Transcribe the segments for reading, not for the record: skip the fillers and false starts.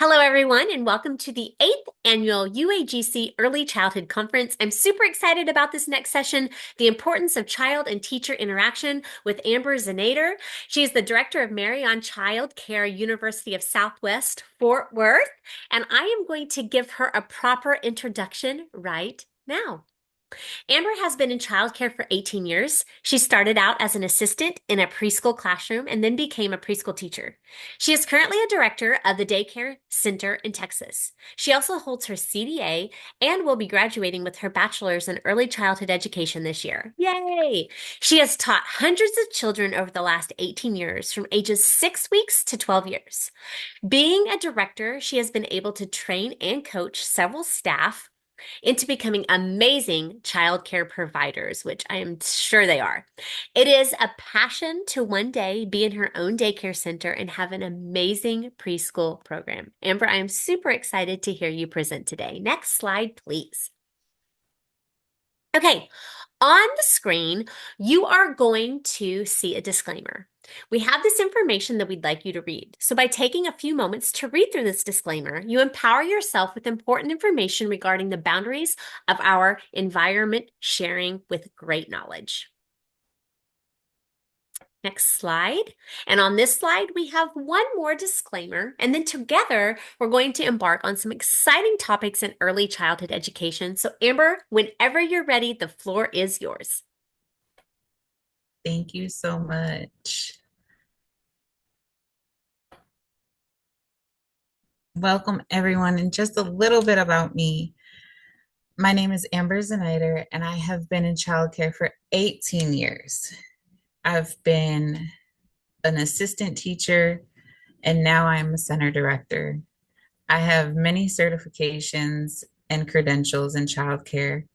Hello, everyone, and welcome to the 8th annual UAGC Early Childhood Conference. I'm super excited about this next session, The Importance of Child and Teacher Interaction with Amber Zennaiter. She is the Director of Marion Child Care, University of Southwest, Fort Worth, and I am going to give her a proper introduction right now. Amber has been in childcare for 18 years. She started out as an assistant in a preschool classroom and then became a preschool teacher. She is currently a director of the daycare center in Texas. She also holds her CDA and will be graduating with her bachelor's in early childhood education this year. Yay! She has taught hundreds of children over the last 18 years from ages 6 weeks to 12 years. Being a director, she has been able to train and coach several staff into becoming amazing childcare providers, which I am sure they are. It is a passion to one day be in her own daycare center and have an amazing preschool program. Amber, I am super excited to hear you present today. Next slide, please. Okay, on the screen, you are going to see a disclaimer. We have this information that we'd like you to read. So by taking a few moments to read through this disclaimer, you empower yourself with important information regarding the boundaries of our environment, sharing with great knowledge. Next slide. And on this slide, we have one more disclaimer. And then together, we're going to embark on some exciting topics in early childhood education. So Amber, whenever you're ready, the floor is yours. Thank you so much. Welcome, everyone. And just a little bit about me. My name is Amber Zennaiter, and I have been in childcare for 18 years. I've been an assistant teacher, and now I'm a center director. I have many certifications and credentials in childcare,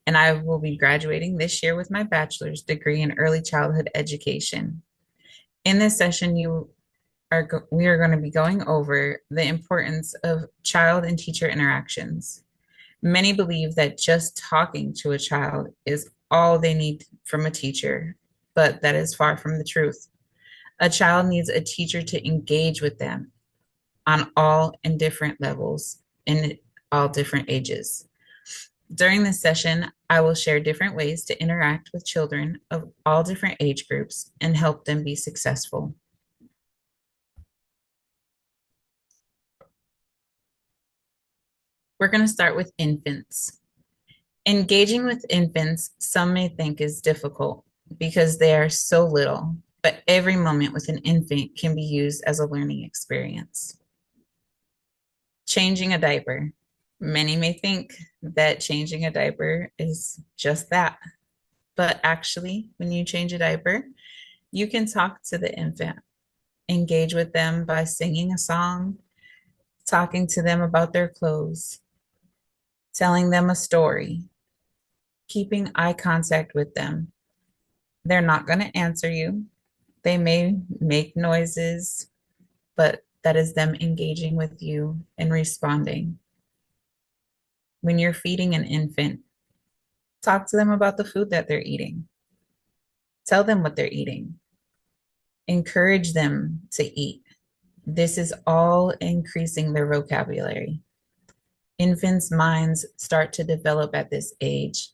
and I will be graduating this year with my bachelor's degree in early childhood education. In this session, we are going to be going over the importance of child and teacher interactions. Many believe that just talking to a child is all they need from a teacher, but that is far from the truth. A child needs a teacher to engage with them on all and different levels in all different ages. During this session, I will share different ways to interact with children of all different age groups and help them be successful. We're going to start with infants. Engaging with infants, some may think is difficult because they are so little, but every moment with an infant can be used as a learning experience. Changing a diaper. Many may think that changing a diaper is just that, but actually, when you change a diaper, you can talk to the infant, engage with them by singing a song, talking to them about their clothes, telling them a story, keeping eye contact with them. They're not going to answer you. They may make noises, but that is them engaging with you and responding. When you're feeding an infant, talk to them about the food that they're eating. Tell them what they're eating. Encourage them to eat. This is all increasing their vocabulary. Infants' minds start to develop at this age.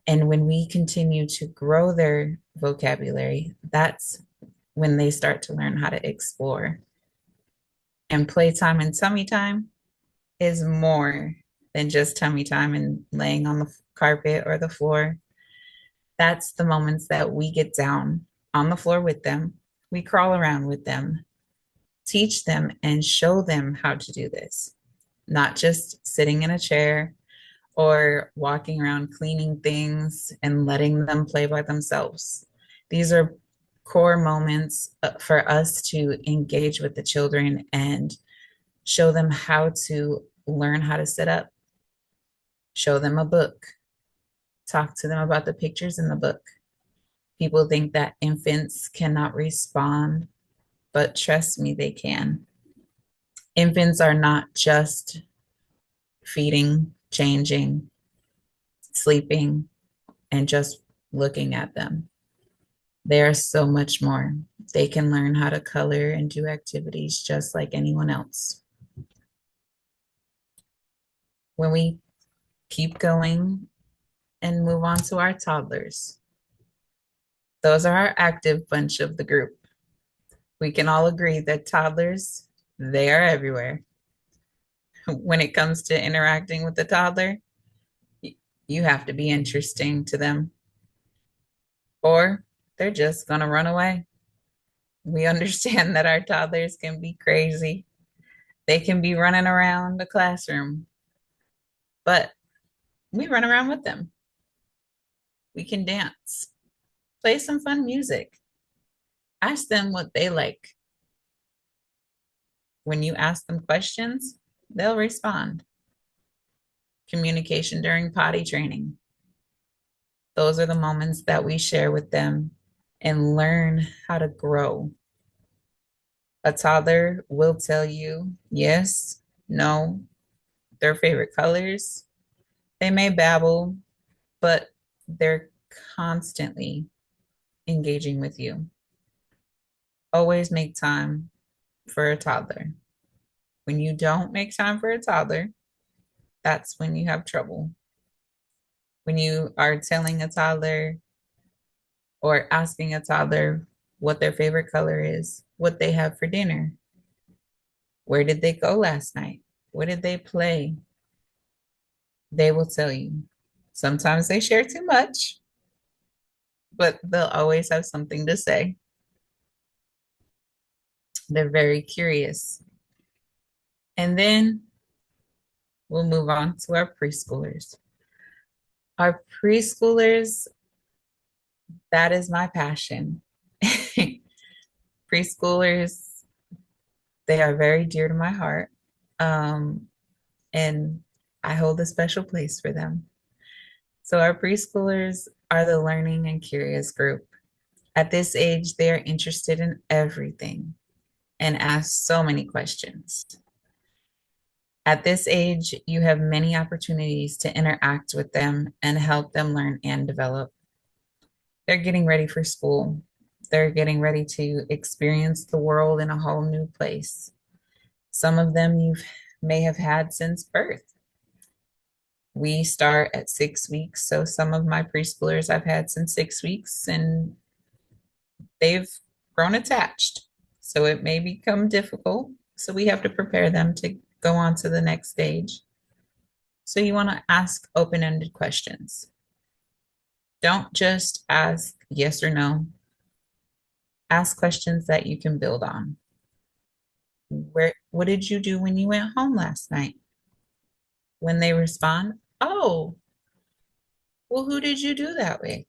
And when we continue to grow their vocabulary, that's when they start to learn how to explore. And playtime and tummy time is more than just tummy time and laying on the carpet or the floor. That's the moments that we get down on the floor with them. We crawl around with them, teach them and show them how to do this, not just sitting in a chair or walking around cleaning things and letting them play by themselves. These are core moments for us to engage with the children and show them how to learn how to sit up, show them a book, talk to them about the pictures in the book. People think that infants cannot respond, but trust me, they can. Infants are not just feeding, changing, sleeping, and just looking at them. They are so much more. They can learn how to color and do activities just like anyone else. When we keep going and move on to our toddlers, those are our active bunch of the group. We can all agree that toddlers, they are everywhere. When it comes to interacting with the toddler, you have to be interesting to them, or they're just going to run away. We understand that our toddlers can be crazy. They can be running around the classroom, but we run around with them. We can dance, play some fun music, ask them what they like. When you ask them questions, they'll respond. Communication during potty training. Those are the moments that we share with them and learn how to grow. A toddler will tell you yes, no, their favorite colors. They may babble, but they're constantly engaging with you. Always make time for a toddler. When you don't make time for a toddler, that's when you have trouble. When you are telling a toddler or asking a toddler what their favorite color is, what they have for dinner, where did they go last night, what did they play, they will tell you. Sometimes they share too much, but they'll always have something to say. They're very curious. And then we'll move on to our preschoolers. Our preschoolers, that is my passion. Preschoolers, they are very dear to my heart. Um, and I hold a special place for them. So, our preschoolers are the learning and curious group. At this age, they are interested in everything and ask so many questions. At this age, you have many opportunities to interact with them and help them learn and develop. They're getting ready for school. They're getting ready to experience the world in a whole new place. Some of them you may have had since birth. We start at 6 weeks. So some of my preschoolers I've had since 6 weeks and they've grown attached. So it may become difficult. So we have to prepare them to go on to the next stage. So you want to ask open-ended questions. Don't just ask yes or no. Ask questions that you can build on. What did you do when you went home last night? When they respond, oh, well, who did you do that with?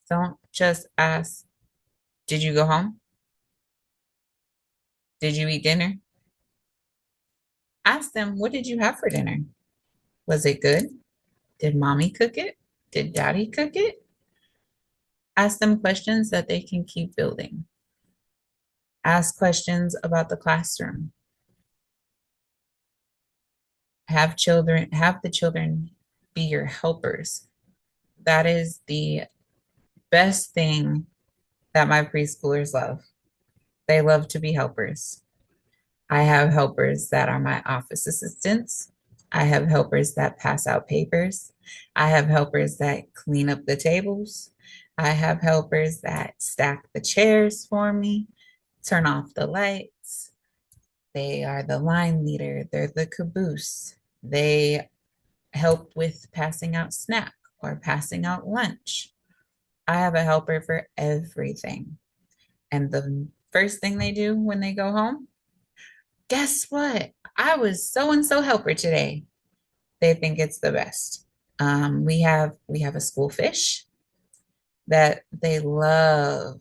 Don't just ask, did you go home? Did you eat dinner? Ask them, what did you have for dinner? Was it good? Did mommy cook it? Did daddy cook it? Ask them questions that they can keep building. Ask questions about the classroom. Have the children be your helpers. That is the best thing that my preschoolers love. They love to be helpers. I have helpers that are my office assistants. I have helpers that pass out papers. I have helpers that clean up the tables. I have helpers that stack the chairs for me, turn off the lights. They are the line leader. They're the caboose. They help with passing out snack or passing out lunch. I have a helper for everything. And the first thing they do when they go home, guess what? I was so and so helper today. They think it's the best. We have a school fish that they love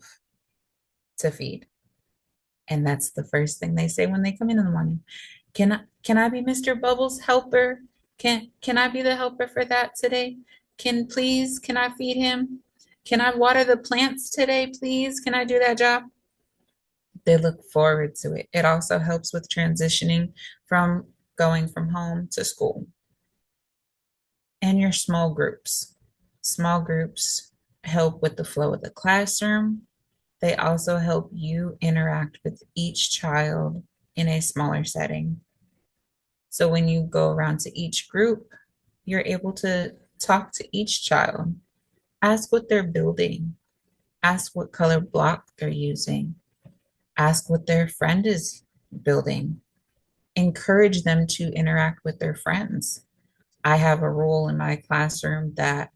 to feed, and that's the first thing they say when they come in the morning. Can I be Mr. Bubbles' helper? Can I be the helper for that today? Can I feed him? Can I water the plants today, please? Can I do that job? They look forward to it. It also helps with transitioning from going from home to school. And your small groups. Small groups help with the flow of the classroom. They also help you interact with each child in a smaller setting. So when you go around to each group, you're able to talk to each child, ask what they're building, ask what color block they're using, ask what their friend is building, encourage them to interact with their friends. I have a rule in my classroom that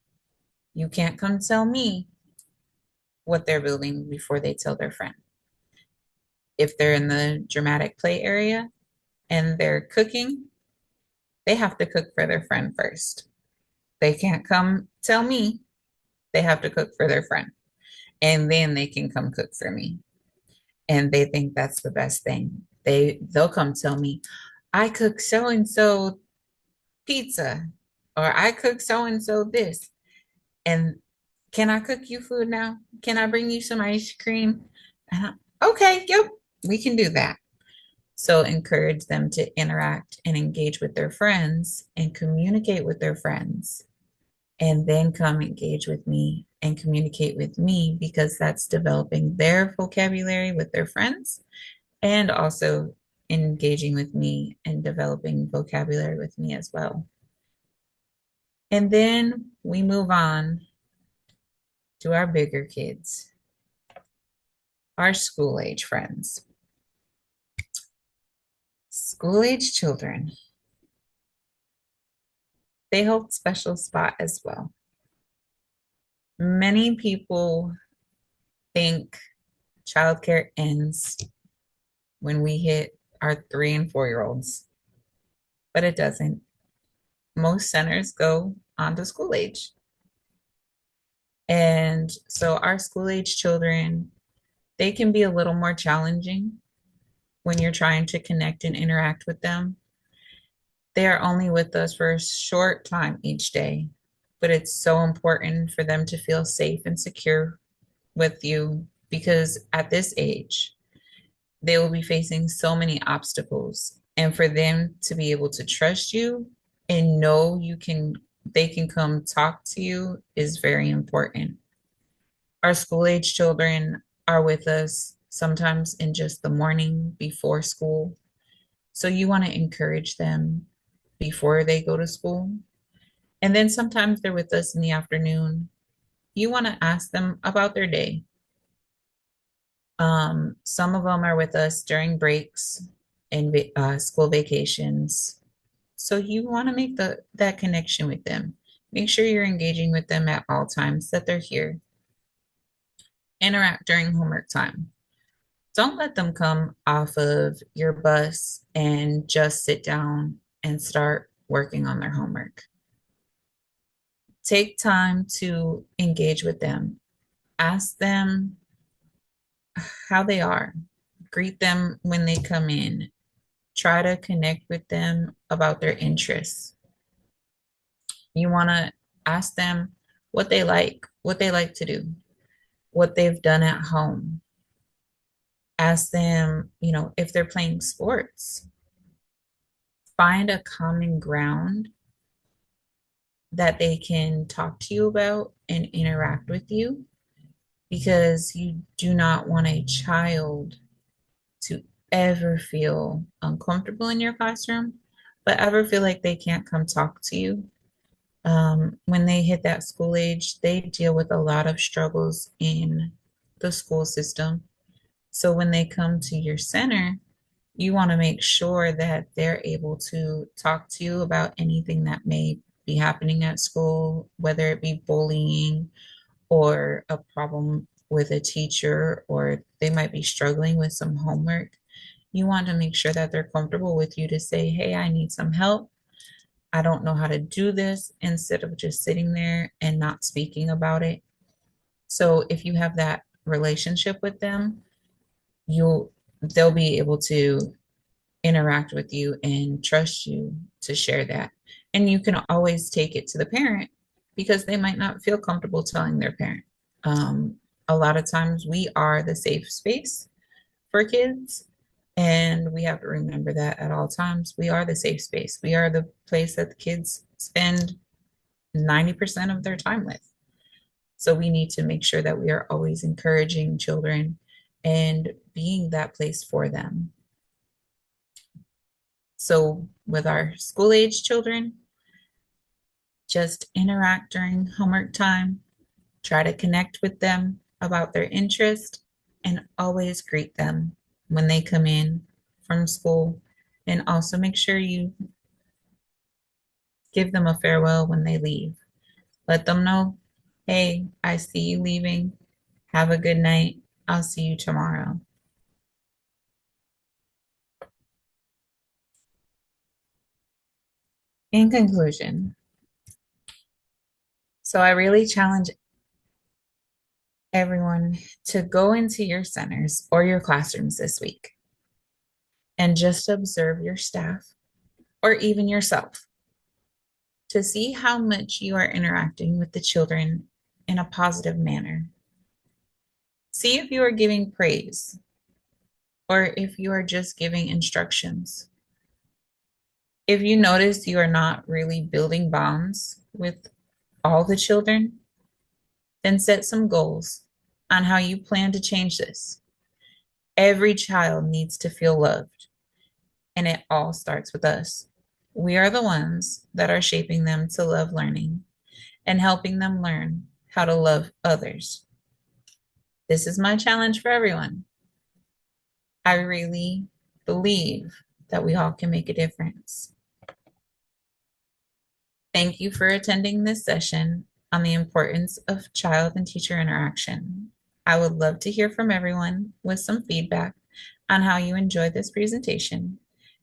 you can't come tell me what they're building before they tell their friend. If they're in the dramatic play area and they're cooking, they have to cook for their friend first. They can't come tell me, they have to cook for their friend. And then they can come cook for me. And they think that's the best thing. They'll come tell me, I cook so and so pizza, or I cook so and so this. And can I cook you food now? Can I bring you some ice cream? Okay, yep, we can do that. So encourage them to interact and engage with their friends and communicate with their friends, and then come engage with me and communicate with me, because that's developing their vocabulary with their friends and also engaging with me and developing vocabulary with me as well. And then we move on to our bigger kids, our school age friends. School age children, they hold special spot as well. Many people think childcare ends when we hit our 3 and 4 year olds, but it doesn't. Most centers go on to school age. And so our school age children, they can be a little more challenging when you're trying to connect and interact with them. They are only with us for a short time each day, but it's so important for them to feel safe and secure with you, because at this age, they will be facing so many obstacles. And for them to be able to trust you and know they can come talk to you is very important. Our school age children are with us sometimes in just the morning before school. So you want to encourage them before they go to school. And then sometimes they're with us in the afternoon. You want to ask them about their day. Some of them are with us during breaks and school vacations. So you want to make that connection with them. Make sure you're engaging with them at all times that they're here. Interact during homework time. Don't let them come off of your bus and just sit down and start working on their homework. Take time to engage with them. Ask them how they are. Greet them when they come in. Try to connect with them about their interests. You want to ask them what they like to do, what they've done at home. Ask them, if they're playing sports. Find a common ground that they can talk to you about and interact with you, because you do not want a child to ever feel uncomfortable in your classroom, but ever feel like they can't come talk to you. When they hit that school age, they deal with a lot of struggles in the school system. So when they come to your center, you want to make sure that they're able to talk to you about anything that may be happening at school, whether it be bullying or a problem with a teacher, or they might be struggling with some homework. You want to make sure that they're comfortable with you to say, hey, I need some help. I don't know how to do this, instead of just sitting there and not speaking about it. So if you have that relationship with them, they'll be able to interact with you and trust you to share that. And you can always take it to the parent, because they might not feel comfortable telling their parent. Um, a lot of times we are the safe space for kids, and we have to remember that at all times. We are the safe space. We are the place that the kids spend 90% of their time with. So we need to make sure that we are always encouraging children and being that place for them. So with our school age children, just interact during homework time, try to connect with them about their interest, and always greet them when they come in from school. And also make sure you give them a farewell when they leave. Let them know, hey, I see you leaving. Have a good night. I'll see you tomorrow. In conclusion, so I really challenge everyone to go into your centers or your classrooms this week and just observe your staff or even yourself to see how much you are interacting with the children in a positive manner. See if you are giving praise or if you are just giving instructions. If you notice you are not really building bonds with all the children, then set some goals on how you plan to change this. Every child needs to feel loved, and it all starts with us. We are the ones that are shaping them to love learning and helping them learn how to love others. This is my challenge for everyone. I really believe that we all can make a difference. Thank you for attending this session on the importance of child and teacher interaction. I would love to hear from everyone with some feedback on how you enjoyed this presentation,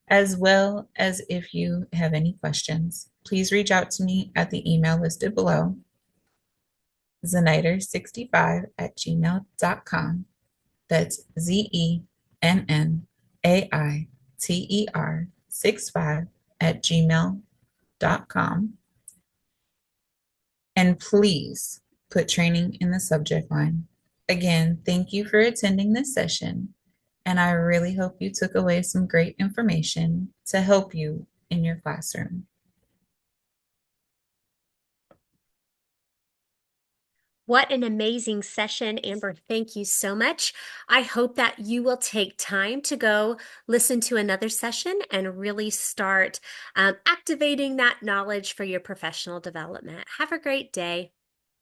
as well as if you have any questions. Please reach out to me at the email listed below, zennaiter65@gmail.com. That's ZENNAITER65@gmail.com. And please put training in the subject line. Again, thank you for attending this session, and I really hope you took away some great information to help you in your classroom. What an amazing session, Amber. Thank you so much. I hope that you will take time to go listen to another session and really start activating that knowledge for your professional development. Have a great day.